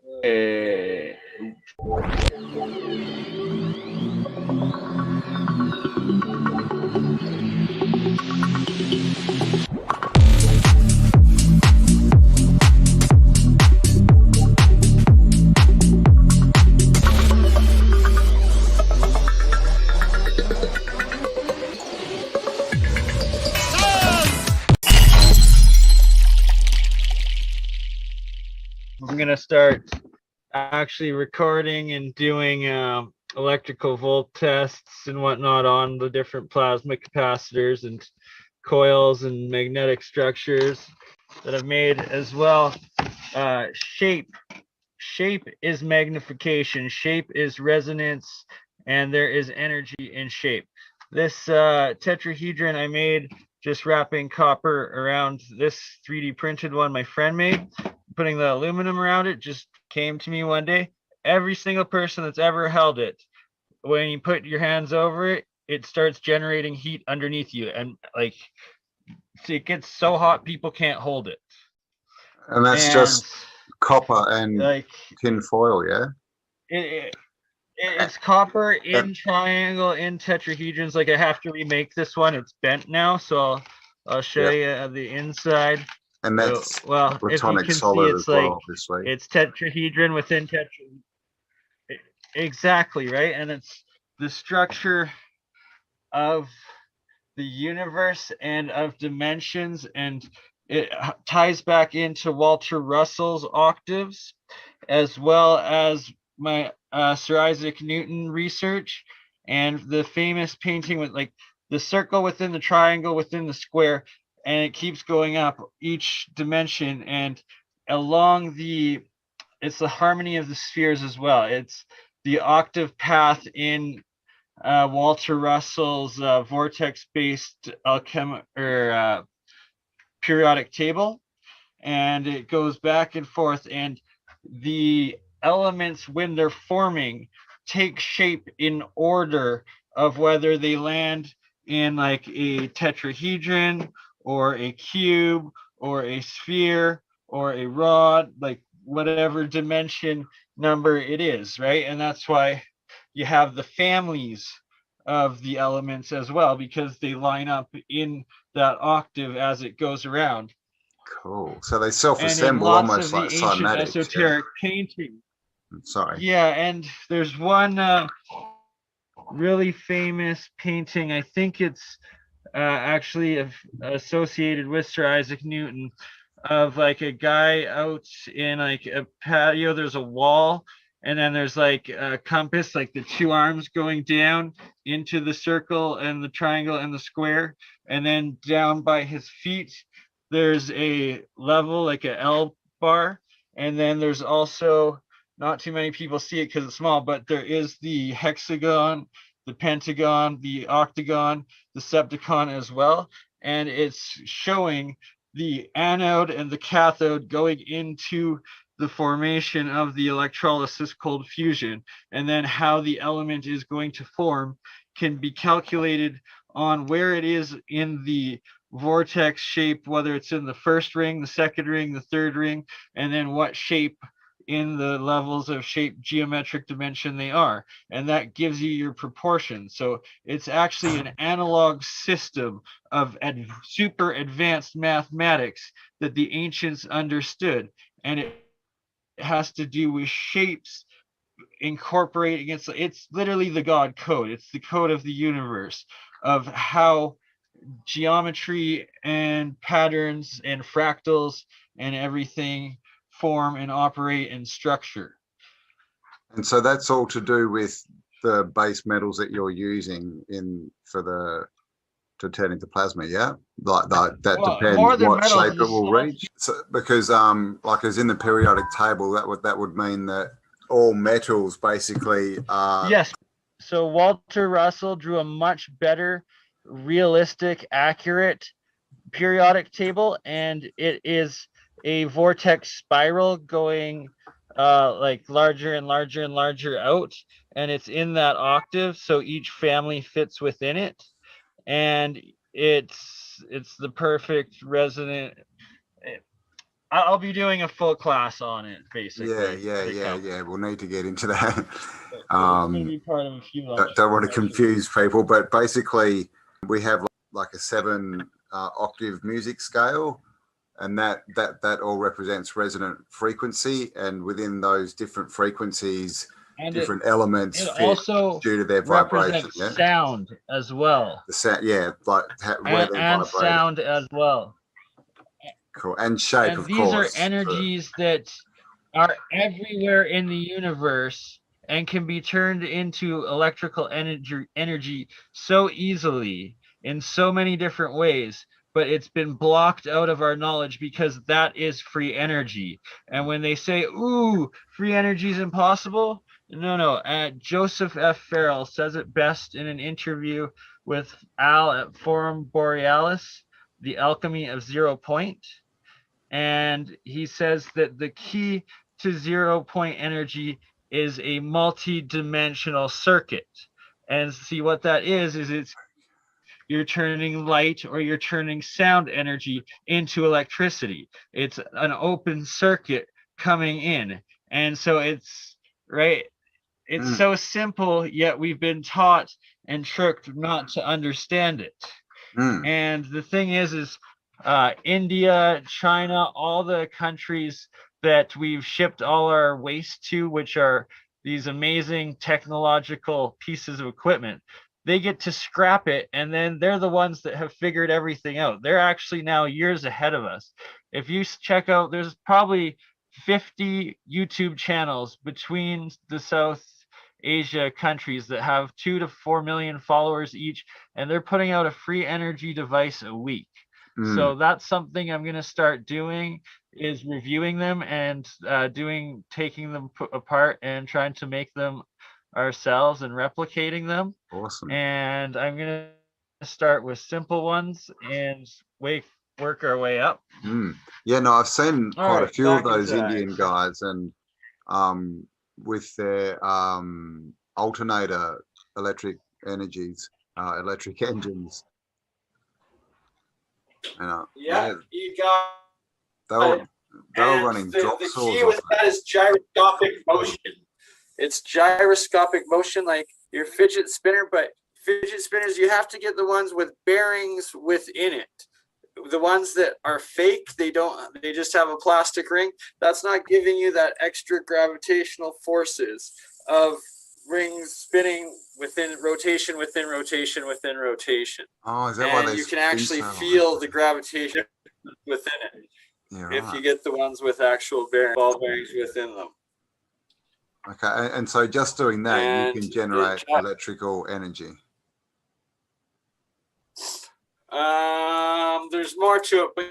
Eh, I'm gonna start actually recording and doing electrical volt tests and whatnot on the different plasma capacitors and coils and magnetic structures that I've made as well. Shape is magnification, shape is resonance, and there is energy in shape. This tetrahedron I made just wrapping copper around this 3D printed one my friend made, putting the aluminum around it, just came to me one day. Every single person that's ever held it, when you put your hands over it, it starts generating heat underneath you, and like it gets so hot people can't hold it. And that's just copper and like tin foil, yeah? It's copper in triangle in tetrahedrons. Like I have to remake this one. It's bent now, so I'll show you the inside. And that's well, if you can solid see, it's as well, like obviously. It's tetrahedron within tetrahedron. Exactly, right? And it's the structure of the universe and of dimensions, and it ties back into Walter Russell's octaves, as well as my Sir Isaac Newton research, and the famous painting with like the circle within the triangle within the square, and it keeps going up each dimension, and along it's the harmony of the spheres as well. It's the octave path in Walter Russell's vortex-based periodic table, and it goes back and forth, and the elements, when they're forming, take shape in order of whether they land in like a tetrahedron or a cube or a sphere or a rod, like whatever dimension number it is, right? And that's why you have the families of the elements as well, because they line up in that octave as it goes around. Cool. So they self-assemble almost like cymatics. Esoteric painting. Sorry. Yeah, and there's one really famous painting. I think it's actually associated with Sir Isaac Newton, of like a guy out in like a patio. There's a wall, and then there's like a compass, like the two arms going down into the circle and the triangle and the square, and then down by his feet there's a level, like a L bar, and then there's also, not too many people see it because it's small, but there is the hexagon, the pentagon, the octagon, the septicon as well, and it's showing the anode and the cathode going into the formation of the electrolysis cold fusion, and then how the element is going to form can be calculated on where it is in the vortex shape, whether it's in the first ring, the second ring, the third ring, and then what shape in the levels of shape geometric dimension they are, and that gives you your proportion. So it's actually an analog system of super advanced mathematics that the ancients understood, and it has to do with shapes incorporating it's literally the God code. It's the code of the universe, of how geometry and patterns and fractals and everything form and operate and structure. And so that's all to do with the base metals that you're using to turn into plasma, yeah? Like that depends what shape it will reach. So, because like as in the periodic table, that would mean that all metals basically are. Yes. So Walter Russell drew a much better, realistic, accurate periodic table, and it is a vortex spiral going like larger and larger and larger out, and it's in that octave, so each family fits within it, and it's the perfect resonant. I'll be doing a full class on it, basically. Yeah. We'll need to get into that. It's going to be part of a few lectures. Don't want to confuse people, but basically we have like a 7 octave music scale, and that all represents resonant frequency, and within those different frequencies, and different elements it also due to their vibration. Yeah? Sound as well. The sound, yeah, like and sound as well. Cool. And shape, and of these course. These are energies that are everywhere in the universe and can be turned into electrical energy so easily in so many different ways, but it's been blocked out of our knowledge because that is free energy. And when they say, ooh, free energy is impossible, no. Joseph F. Farrell says it best in an interview with Al at Forum Borealis, The Alchemy of Zero Point. And he says that the key to 0 point energy is a multi-dimensional circuit. And see what that is you're turning light or you're turning sound energy into electricity. It's an open circuit coming in. And so it's so simple, yet we've been taught and tricked not to understand it. And the thing is India, China, all the countries that we've shipped all our waste to, which are these amazing technological pieces of equipment, they get to scrap it, and then they're the ones that have figured everything out. They're actually now years ahead of us. If you check out, there's probably 50 YouTube channels between the South Asia countries that have 2 to 4 million followers each, and they're putting out a free energy device a week. So that's something I'm going to start doing, is reviewing them and taking them apart and trying to make them ourselves and replicating them. Awesome. And I'm going to start with simple ones and work our way up. Yeah, no, I've seen quite a few of those Indian guys, and with their alternator electric engines. You got. They were running drop the saws. key with that is gyroscopic motion. It's gyroscopic motion, like your fidget spinner, but fidget spinners, you have to get the ones with bearings within it. The ones that are fake, they just have a plastic ring. That's not giving you that extra gravitational forces of rings spinning within rotation, within rotation, within rotation. Oh, is that why you can actually feel the gravitation within it. Yeah, if you get the ones with actual ball bearings within them. Okay, and so just doing that, you can generate electrical energy. There's more to it, but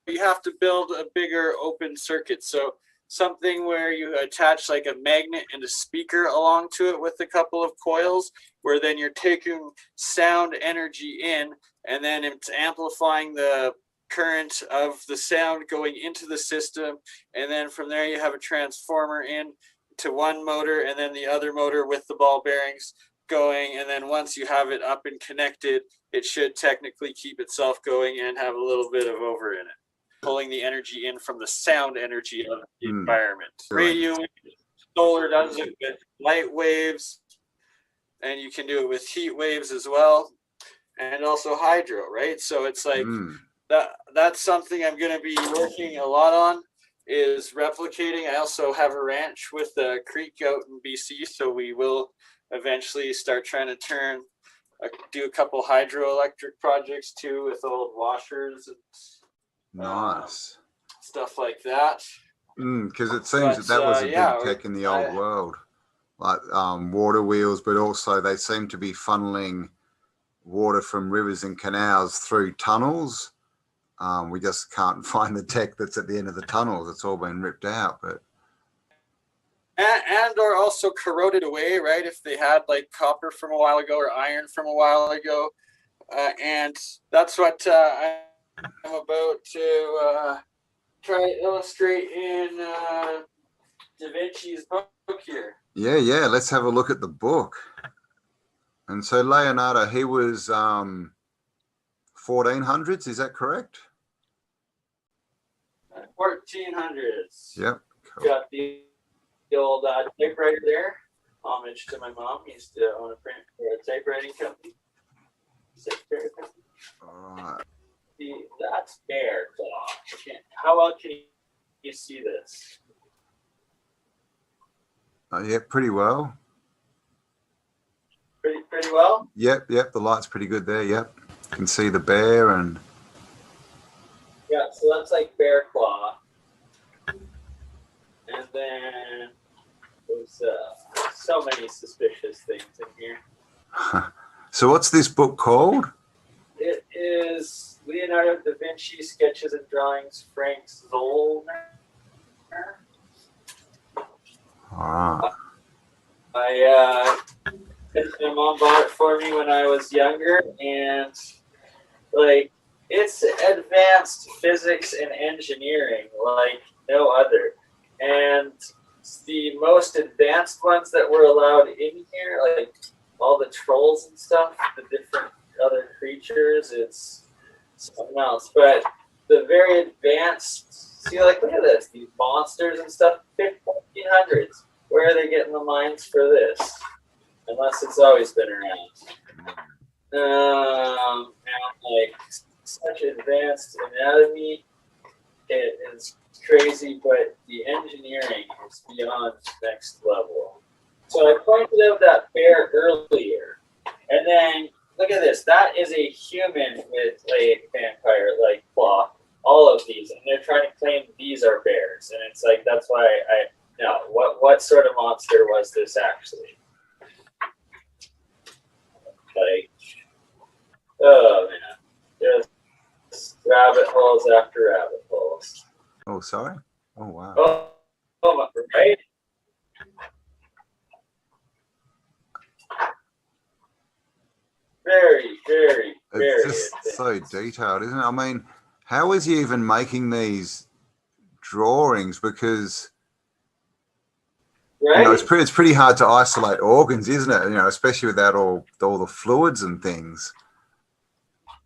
you have to build a bigger open circuit. So something where you attach like a magnet and a speaker along to it with a couple of coils, where then you're taking sound energy in, and then it's amplifying the current of the sound going into the system, and then from there you have a transformer in to one motor, and then the other motor with the ball bearings going, and then once you have it up and connected, it should technically keep itself going and have a little bit of over in it, pulling the energy in from the sound energy of the environment. Radio, solar does it with light waves, and you can do it with heat waves as well, and also hydro, right? So it's like that's something I'm going to be working a lot on, is replicating. I also have a ranch with a creek out in BC, so we will eventually start trying to do a couple hydroelectric projects too, with old washers and nice stuff like that. Because it seems that was a big tech in the old world, like water wheels, but also they seem to be funneling water from rivers and canals through tunnels. We just can't find the tech that's at the end of the tunnels. It's all been ripped out, but and or also corroded away, right? If they had like copper from a while ago or iron from a while ago, and that's what I'm about to try to illustrate in Da Vinci's book here. Yeah. Let's have a look at the book. And so Leonardo, he was 1400s. Is that correct? 1400s. Yep. Cool. Got the old typewriter there. Homage to my mom. He used to own a typewriting company. All right. That's bear claw. How well can you see this? Yeah, pretty well. Pretty well? Yep. The light's pretty good there. Yep. Can see the bear and. Yeah, so that's like bear claw. And then there's so many suspicious things in here. So what's this book called? It is Leonardo da Vinci Sketches and Drawings, Frank Zollner. Ah. My mom bought it for me when I was younger, and like it's advanced physics and engineering like no other. And the most advanced ones that were allowed in here, like all the trolls and stuff, the different other creatures, it's something else. But the very advanced, see, like look at this, these monsters and stuff, 1500s. Where are they getting the minds for this? Unless it's always been around. And like such advanced anatomy, it is crazy, but the engineering is beyond next level. So I pointed out that bear earlier, and then look at this. That is a human with a vampire-like claw. All of these, and they're trying to claim these are bears, and it's like that's why I know what sort of monster was this actually? Like, oh man, just rabbit holes after rabbit holes. Oh, sorry. Oh, wow. Oh, right. Very, very, very. It's just so detailed, isn't it? I mean, how is he even making these drawings? Because right? you know, it's pretty hard to isolate organs, isn't it? You know, especially without all the fluids and things.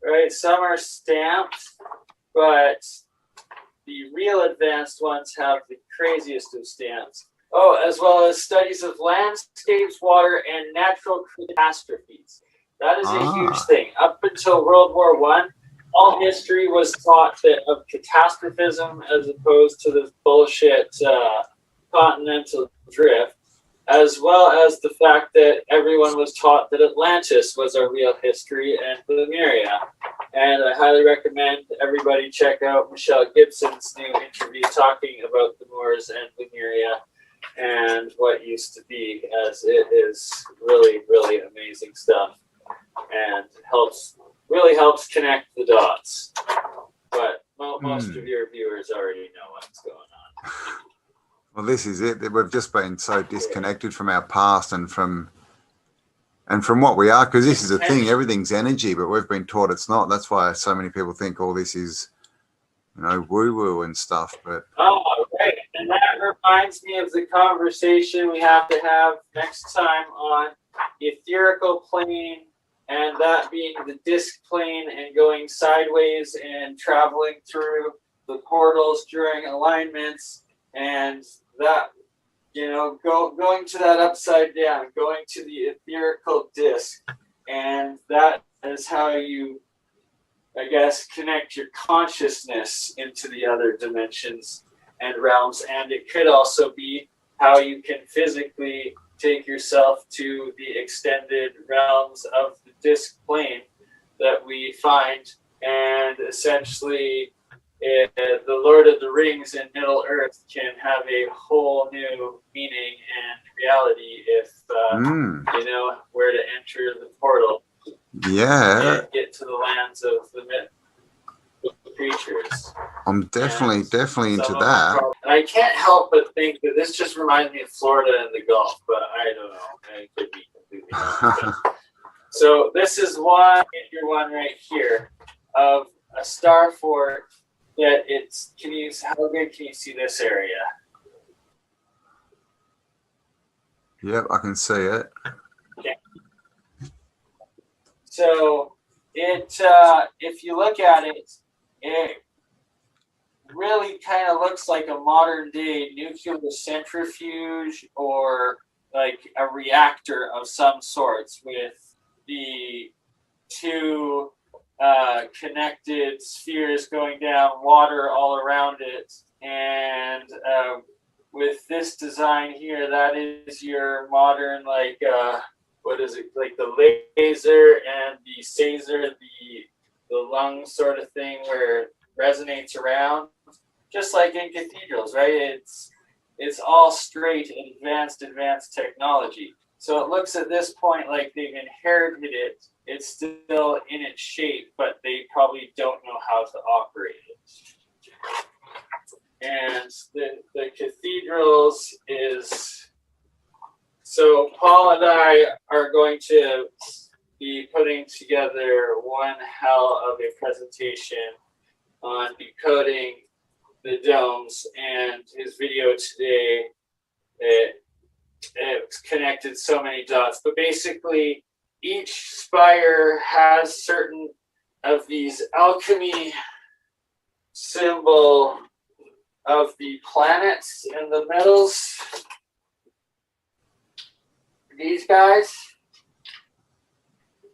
Right. Some are stamped, but the real advanced ones have the craziest of stamps. Oh, as well as studies of landscapes, water, and natural catastrophes. That is a huge thing. Up until World War I, all history was taught that of catastrophism as opposed to this bullshit continental drift, as well as the fact that everyone was taught that Atlantis was our real history and Lemuria. And I highly recommend everybody check out Michelle Gibson's new interview talking about the Moors and Lemuria and what used to be, as it is really, really amazing stuff and really helps connect the dots. But most of your viewers already know what's going on. Well, this is it. We've just been so disconnected from our past and from what we are, because this is a thing. Everything's energy, but we've been taught it's not. That's why so many people think all this is, you know, woo-woo and stuff. But right. And that reminds me of the conversation we have to have next time on the etherical plane, and that being the disk plane and going sideways and traveling through the portals during alignments, and that, you know, going to that upside down, going to the etherical disk, and that is how you, I guess, connect your consciousness into the other dimensions and realms. And it could also be how you can physically take yourself to the extended realms of the disk plane that we find, and essentially the Lord of the Rings in Middle Earth can have a whole new meaning and reality if you know where to enter the portal. Yeah, and get to the lands of the creatures. I'm definitely into that. And I can't help but think that this just reminds me of Florida and the Gulf, but I don't know. I could be completely wrong. So this is one right here of a star fort that it's, how good can you see this area? Yep, I can see it. Okay. So it, if you look at it, really kind of looks like a modern day nuclear centrifuge or like a reactor of some sorts with the two connected spheres going down, water all around it. And with this design here, that is your modern, like, what is it, like the laser and the Caesar, the lung sort of thing where it resonates around, just like in cathedrals, right? It's all straight advanced technology. So it looks at this point like they've inherited it. It's still in its shape, but they probably don't know how to operate it. And the cathedrals is, so Paul and I are going to be putting together one hell of a presentation on decoding the domes, and his video today, it's connected so many dots. But basically, each spire has certain of these alchemy symbol of the planets and the metals. These guys.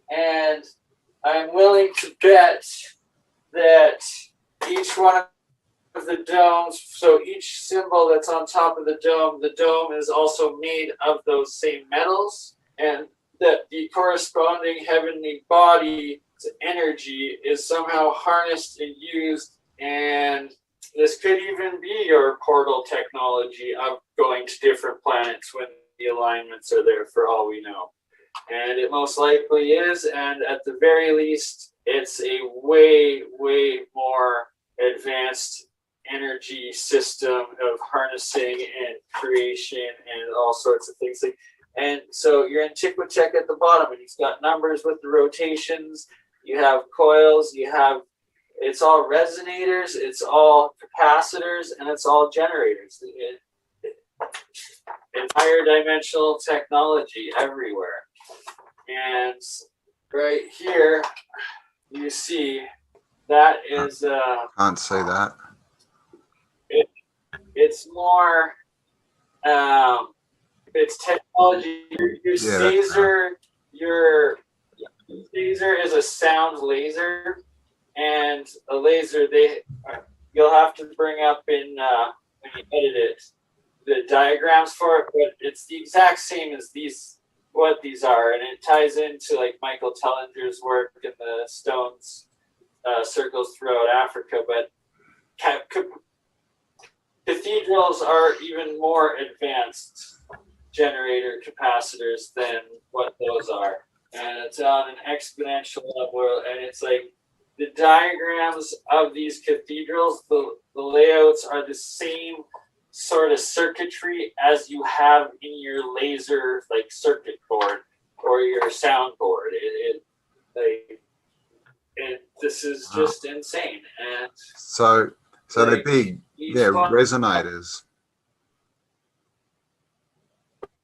And I'm willing to bet that each one of the domes, so each symbol that's on top of the dome is also made of those same metals, and that the corresponding heavenly body's energy is somehow harnessed and used. And this could even be your portal technology of going to different planets when the alignments are there, for all we know. And it most likely is, and at the very least, it's a way, way more advanced energy system of harnessing and creation and all sorts of things. And so your Antiquitech at the bottom, and he's got numbers with the rotations. You have coils, it's all resonators, it's all capacitors, and it's all generators. Entire dimensional technology everywhere. And right here, you see that is Can't see that. It's more it's technology. Your Caesar, your Caesar is a sound laser, and a laser you'll have to bring up in when you edit it the diagrams for it, but it's the exact same as what these are, and it ties into like Michael Tellinger's work in the stones circles throughout Africa. But cathedrals are even more advanced generator capacitors than what those are, and it's on an exponential level. And it's like the diagrams of these cathedrals, the layouts are the same sort of circuitry as you have in your laser like circuit board or your sound board. This is just insane. And so they're big, resonators.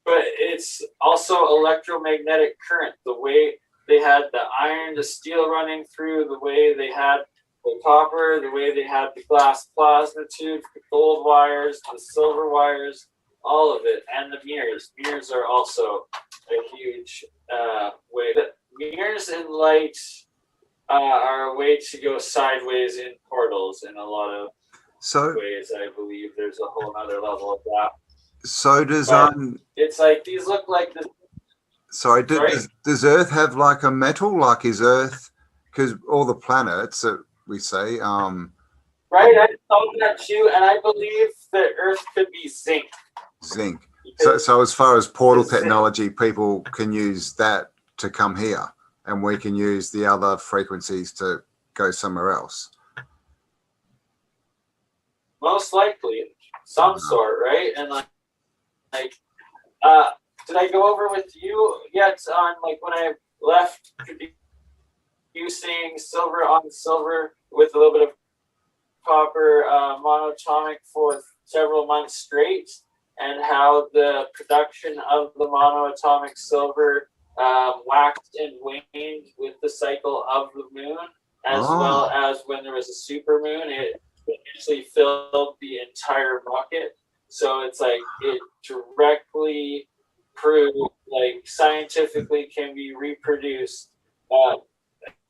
But it's also electromagnetic current. The way they had the iron to steel running through, the way they had the copper, the way they had the glass plasma tubes, the gold wires, the silver wires, all of it, and the mirrors. Mirrors are also a huge way. The mirrors and light are a way to go sideways in portals in a lot of ways. I believe there's a whole other level of that. So does it's like these look like the. Sorry, does Earth have like a metal? Like is Earth, because all the planets that we say, right, I thought that too, and I believe that Earth could be zinc. Zinc. So as far as portal technology, people can use that to come here, and we can use the other frequencies to go somewhere else. Most likely, some sort, right? And like, did I go over with you yet on like when I left using silver on silver with a little bit of copper monoatomic for several months straight, and how the production of the monoatomic silver waxed and waned with the cycle of the moon, as well as when there was a super moon, actually filled the entire bucket. So it's like it directly proved, like scientifically can be reproduced.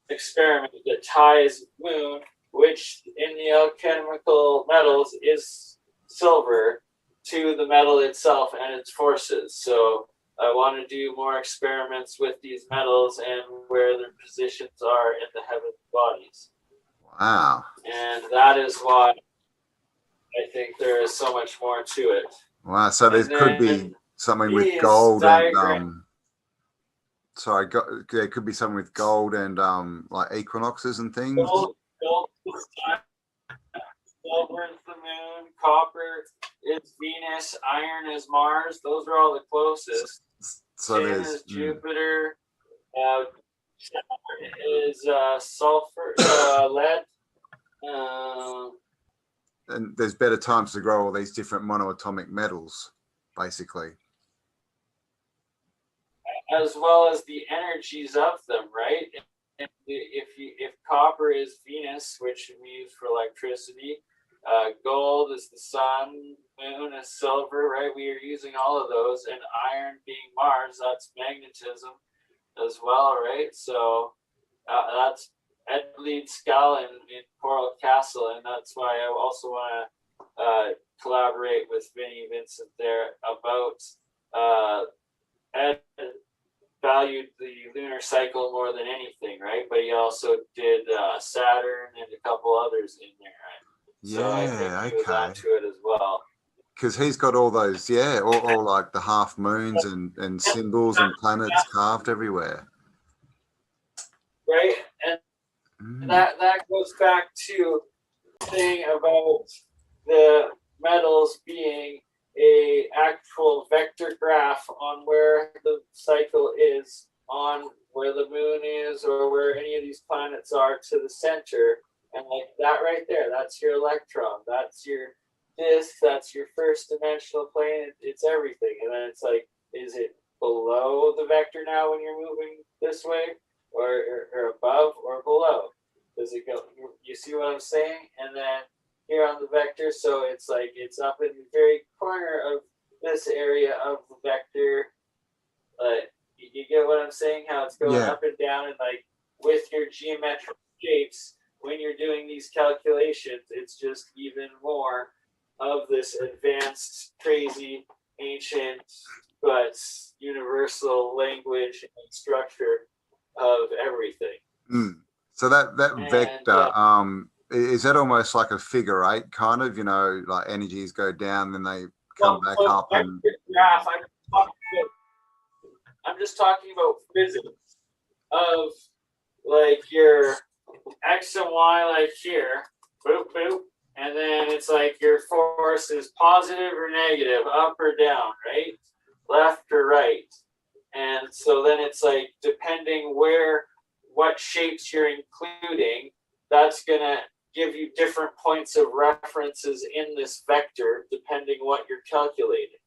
Experiment that ties moon, which in the alchemical metals is silver, to the metal itself and its forces. So I want to do more experiments with these metals and where their positions are in the heavenly bodies. Wow. And that is why I think there is so much more to it. Wow. So there could be something with gold and sorry, there could be something with gold and like equinoxes and things. Gold is silver is the moon, copper is Venus, iron is Mars. Those are all the closest. So tin there's is Jupiter. Is sulfur, lead. And there's better times to grow all these different monoatomic metals, basically. As well as the energies of them, right? And if copper is Venus, which we use for electricity, gold is the sun, moon is silver, right? We are using all of those, and iron being Mars, that's magnetism as well, right? So that's Ed Leeds skull in Coral Castle, and that's why I also want to collaborate with Vinny Vincent there about Ed valued the lunar cycle more than anything, right? But he also did Saturn and a couple others in there, right? So I think he was onto it as well. Because he's got all those, all like the half moons and symbols and planets carved everywhere. Right, and that goes back to the thing about the metals being a actual vector graph on where the cycle is, on where the moon is, or where any of these planets are to the center. And like that right there, that's your electron, that's your disk, that's your first dimensional plane, it's everything. And then it's like, is it below the vector now when you're moving this way, or above or below? Does it go, you see what I'm saying? And then here on the vector, so it's like it's up in the very corner of this area of the vector. You get what I'm saying? How it's going up and down, and like with your geometric shapes, when you're doing these calculations, it's just even more of this advanced, crazy, ancient, but universal language and structure of everything. So that vector, is that almost like a figure eight kind of, like energies go down, then they come back up? And graph, I'm just talking about physics of like your X and Y, like here, boop, boop. And then it's like your force is positive or negative, up or down, right? Left or right. And so then it's like, depending what shapes you're including, that's going to give you different points of references in this vector, depending what you're calculating.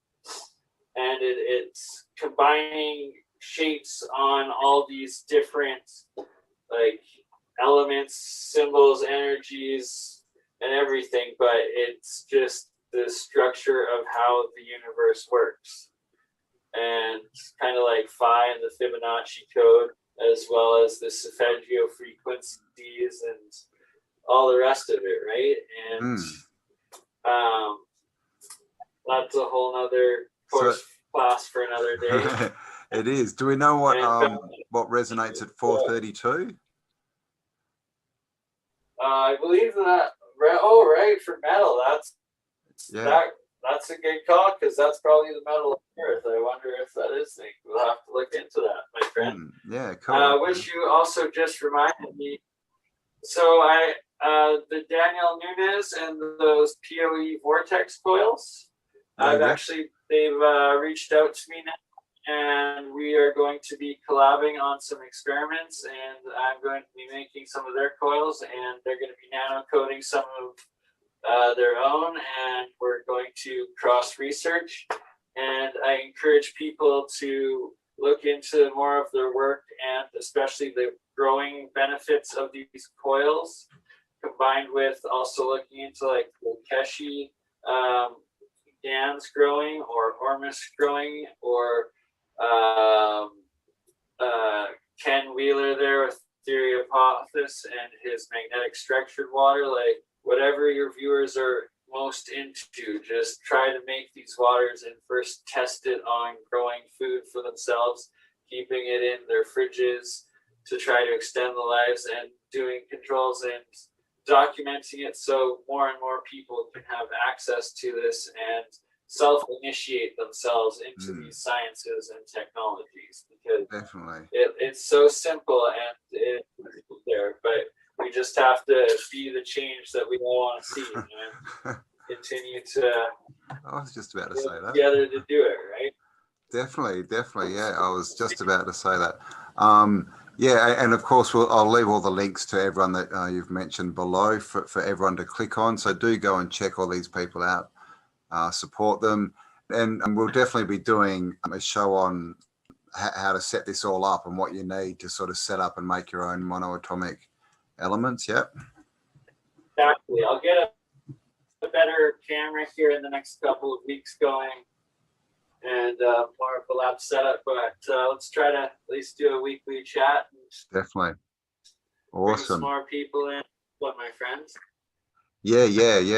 And it's combining shapes on all these different like elements, symbols, energies, and everything, but it's just the structure of how the universe works. And kind of like phi and the Fibonacci code, as well as the Solfeggio frequencies and all the rest of it, right? And that's a whole nother class for another day. It is. Do we know what resonates at 432? I believe that. Oh, right, for metal. That's a good call, because that's probably the metal of Earth. I wonder if that is thing. We'll have to look into that, my friend. Yeah, cool. Which you also just reminded me. So the Daniel Nunes and those PoE vortex coils. They've reached out to me now, and we are going to be collabing on some experiments, and I'm going to be making some of their coils, and they're going to be nano coating some of their own, and we're going to cross research. And I encourage people to look into more of their work, and especially the growing benefits of these coils. combined with also looking into like Bokeshi Gans growing or Ormus growing, or Ken Wheeler there with Theory of Apophis and his magnetic structured water. Like whatever your viewers are most into, just try to make these waters and first test it on growing food for themselves, keeping it in their fridges to try to extend the lives, and doing controls and documenting it so more and more people can have access to this and self-initiate themselves into these sciences and technologies, because Definitely. it's so simple and it's there, but we just have to be the change that we all want to see and continue to I was just about to say that. together to do it, right? Definitely, definitely. Yeah, I was just about to say that. Yeah, and of course, I'll leave all the links to everyone that you've mentioned below for everyone to click on. So do go and check all these people out, support them. And we'll definitely be doing a show on how to set this all up and what you need to sort of set up and make your own monoatomic elements. Yep. Exactly. I'll get a better camera here in the next couple of weeks going, and more of a lab setup, but let's try to at least do a weekly chat. And Definitely. bring Awesome. some more people in. What, my friends? Yeah.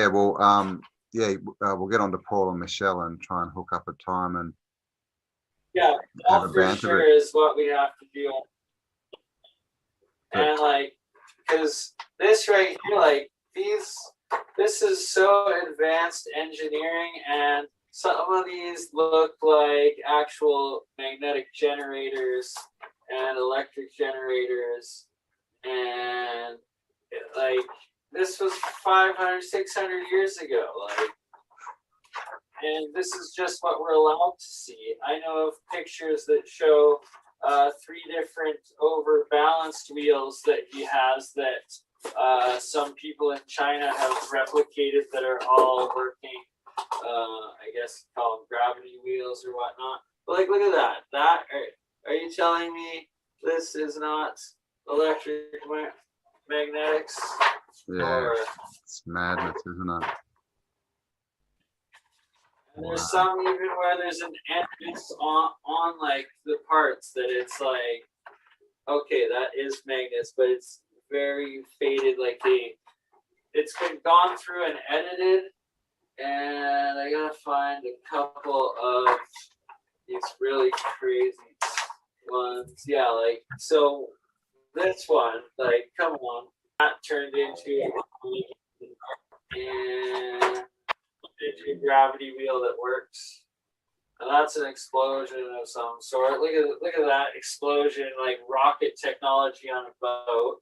Well, we'll get on to Paul and Michelle and try and hook up a time and Yeah, have that a for banter sure bit. is what we have to do. And like, because this right here, like this is so advanced engineering, and some of these look like actual magnetic generators and electric generators, and like this was 500, 600 years ago. Like, and this is just what we're allowed to see. I know of pictures that show 3 different overbalanced wheels that he has that some people in China have replicated that are all working. I guess call them gravity wheels or whatnot. But like, look at that. Are you telling me this is not electric magnetics? Yeah, Or, it's madness, isn't it? and there's some even where there's an emphasis on like the parts that it's like, okay, that is magnets, but it's very faded. Like it's been gone through and edited, and I gotta find a couple of these really crazy ones. Yeah, like so this one, like come on, that turned into a gravity wheel that works. And that's an explosion of some sort. Look at that explosion, like rocket technology on a boat.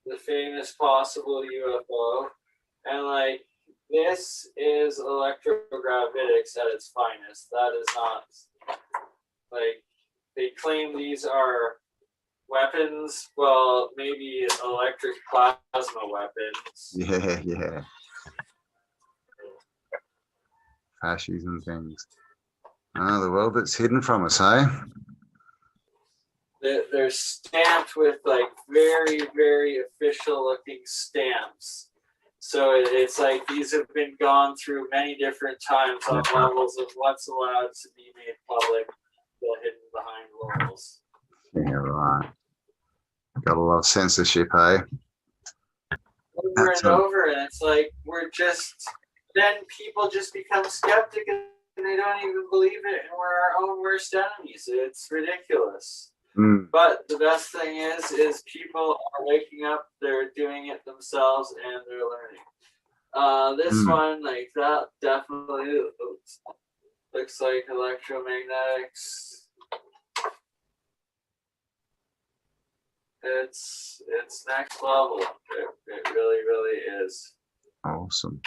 The famous possible UFO. And like this is electrogravitics at its finest. That is not like they claim these are weapons. Well, maybe electric plasma weapons. Yeah. Fascies and things. Oh, the world that's hidden from us, eh? They're stamped with like very, very official looking stamps. So it's like these have been gone through many different times on levels of what's allowed to be made public, still hidden behind walls. Yeah, right. Gotta love censorship, eh? Over and over, and it's like then people just become skeptic and they don't even believe it, and we're our own worst enemies. It's ridiculous. But the best thing is people are waking up, they're doing it themselves, and they're learning. This one, like that, definitely looks like electromagnetics. It's next level. It really, really is. Awesome.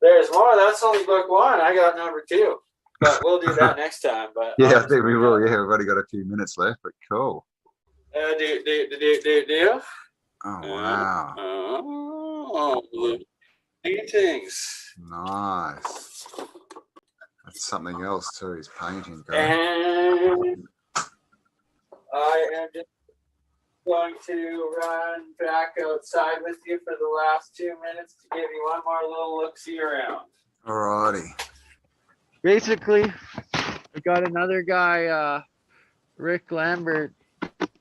There's more. That's only book 1. I got number 2. But we'll do that next time. But yeah, I think we will. Yeah, we've already got a few minutes left, but cool. Do. Oh, wow. Oh, paintings. Nice. That's something else too, is painting. And I am just going to run back outside with you for the last 2 minutes to give you one more little look-see around. Alrighty. Basically, I got another guy, Rick Lambert,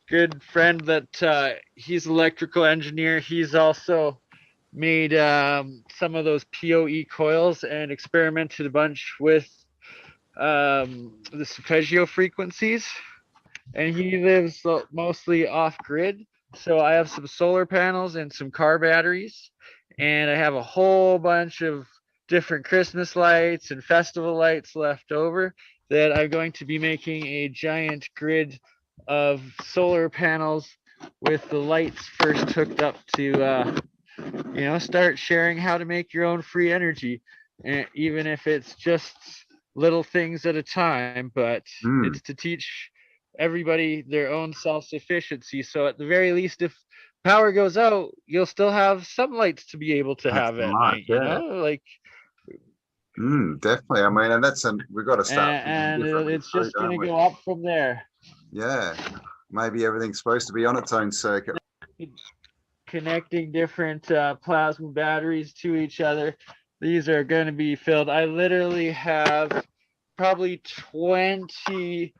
good friend that he's electrical engineer. He's also made some of those PoE coils and experimented a bunch with the arpeggio frequencies, and he lives mostly off grid. So I have some solar panels and some car batteries, and I have a whole bunch of different Christmas lights and festival lights left over that I'm going to be making a giant grid of solar panels with the lights first hooked up to start sharing how to make your own free energy, even if it's just little things at a time, but it's to teach everybody their own self-sufficiency. So at the very least, if power goes out, you'll still have some lights to be able to have at night, like definitely. I mean, and we've got to start, and it's just going to go up from there. Yeah, maybe everything's supposed to be on its own circuit, connecting different plasma batteries to each other. These are going to be filled. I literally have probably 20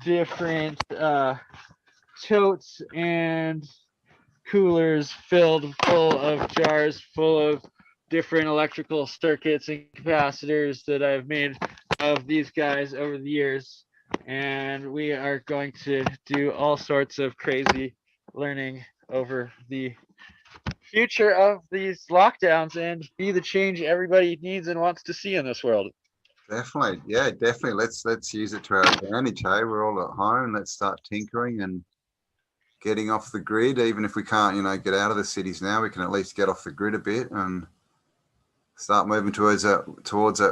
different totes and coolers filled full of jars full of different electrical circuits and capacitors that I've made of these guys over the years. And we are going to do all sorts of crazy learning over the future of these lockdowns and be the change everybody needs and wants to see in this world. Definitely. Yeah, definitely. Let's use it to our advantage. Hey, we're all at home. Let's start tinkering and getting off the grid. Even if we can't, get out of the cities now, we can at least get off the grid a bit and start moving towards that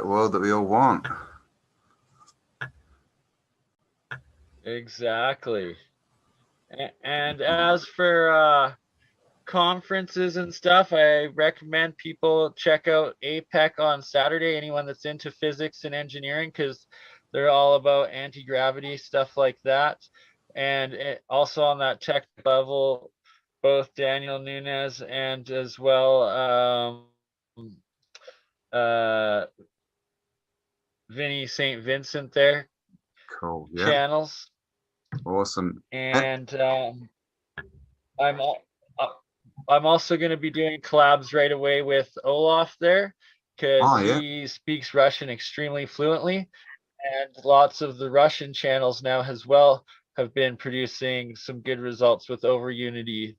world that we all want. Exactly. And as for conferences and stuff, I recommend people check out APEC on Saturday, anyone that's into physics and engineering, because they're all about anti-gravity, stuff like that. And also on that tech level, both Daniel Nunes and as well Vinny St. Vincent there. Cool. Yeah. Channels. Awesome. And I'm also going to be doing collabs right away with Olaf there, because he speaks Russian extremely fluently, and lots of the Russian channels now as well have been producing some good results with over unity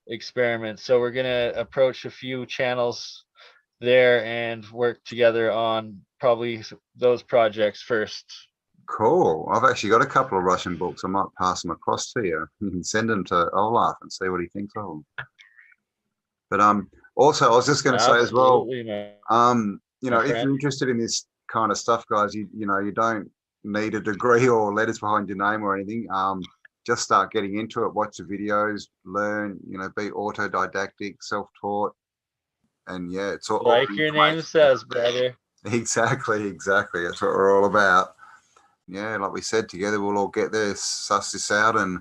experiments. So we're going to approach a few channels there and work together on probably those projects first. Cool. I've actually got a couple of Russian books. I might pass them across to you. You can send them to Olaf and see what he thinks of them. But also I was just going to say as well, if you're interested in this kind of stuff, guys, you don't need a degree or letters behind your name or anything. Just start getting into it, watch the videos, learn, be autodidactic, self-taught. And yeah, it's all like your name says, brother. Exactly. That's what we're all about. Yeah, like we said, together we'll all get there, suss this out and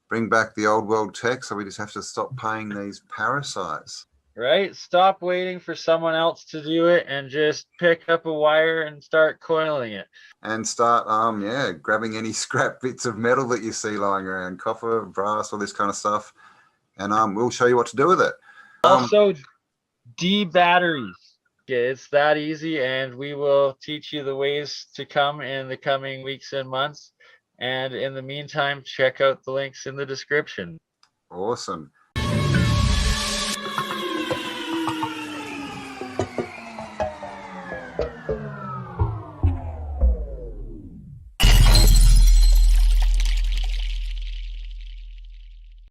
bring back the old world tech. So we just have to stop paying these parasites. Right? Stop waiting for someone else to do it and just pick up a wire and start coiling it. And start, grabbing any scrap bits of metal that you see lying around, copper, brass, all this kind of stuff. And we'll show you what to do with it. Also, batteries. Yeah, it's that easy, and we will teach you the ways to come in the coming weeks and months. And in the meantime, check out the links in the description. Awesome.